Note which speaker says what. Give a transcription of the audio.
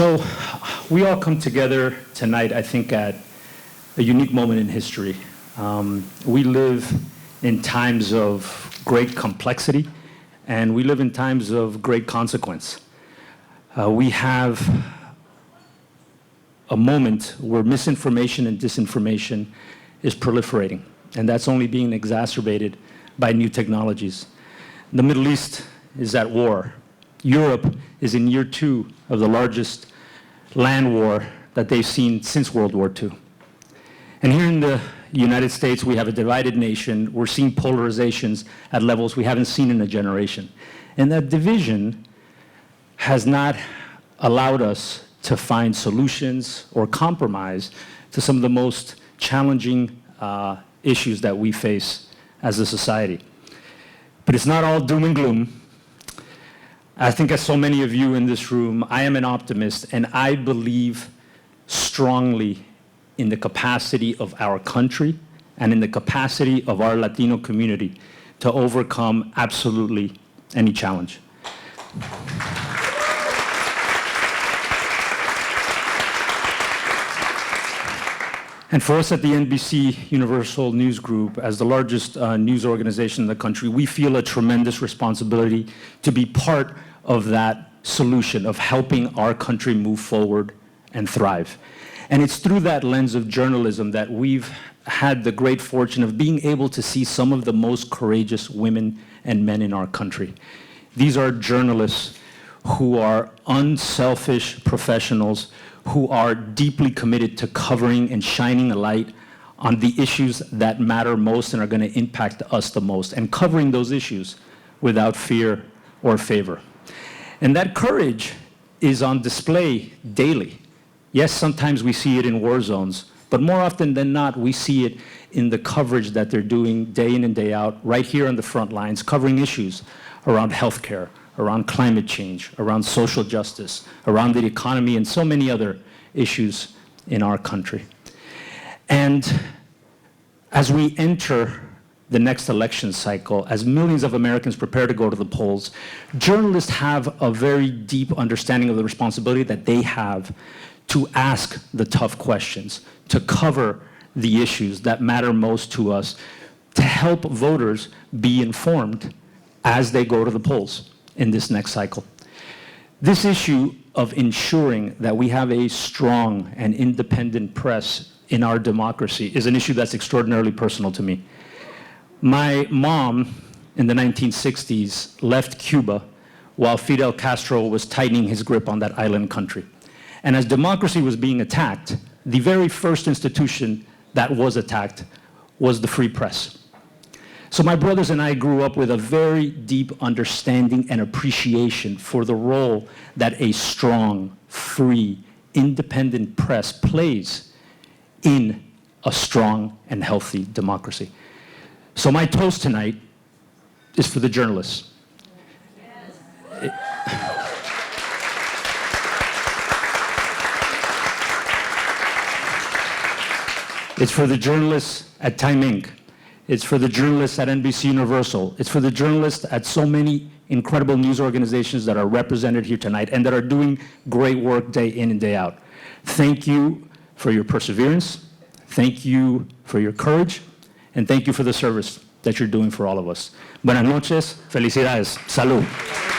Speaker 1: So we all come together tonight, I think, at a unique moment in history. We live in times of great complexity, and we live in times of great consequence. We have a moment where misinformation and disinformation is proliferating, and that's only being exacerbated by new technologies. The Middle East is at war. Europe is in year 2 of the largest land war that they've seen since World War II. And here in the United States, we have a divided nation. We're seeing polarizations at levels we haven't seen in a generation. And that division has not allowed us to find solutions or compromise to some of the most challenging issues that we face as a society. But it's not all doom and gloom. I think, as so many of you in this room, I am an optimist, and I believe strongly in the capacity of our country and in the capacity of our Latino community to overcome absolutely any challenge. And for us at the NBCUniversal News Group, as the largest news organization in the country, we feel a tremendous responsibility to be part of that solution, of helping our country move forward and thrive. And it's through that lens of journalism that we've had the great fortune of being able to see some of the most courageous women and men in our country. These are journalists who are unselfish professionals who are deeply committed to covering and shining a light on the issues that matter most and are going to impact us the most, and covering those issues without fear or favor. And that courage is on display daily. Yes, sometimes we see it in war zones, but more often than not, we see it in the coverage that they're doing day in and day out, right here on the front lines, covering issues around healthcare, around climate change, around social justice, around the economy, and so many other issues in our country. And as we enter the next election cycle, as millions of Americans prepare to go to the polls, journalists have a very deep understanding of the responsibility that they have to ask the tough questions, to cover the issues that matter most to us, to help voters be informed as they go to the polls in this next cycle. This issue of ensuring that we have a strong and independent press in our democracy is an issue that's extraordinarily personal to me. My mom, in the 1960s, left Cuba while Fidel Castro was tightening his grip on that island country. And as democracy was being attacked, the very first institution that was attacked was the free press. So my brothers and I grew up with a very deep understanding and appreciation for the role that a strong, free, independent press plays in a strong and healthy democracy. So my toast tonight is for the journalists. It's for the journalists at Time Inc. It's for the journalists at NBCUniversal. It's for the journalists at so many incredible news organizations that are represented here tonight and that are doing great work day in and day out. Thank you for your perseverance. Thank you for your courage. And thank you for the service that you're doing for all of us. Buenas noches. Felicidades. Salud.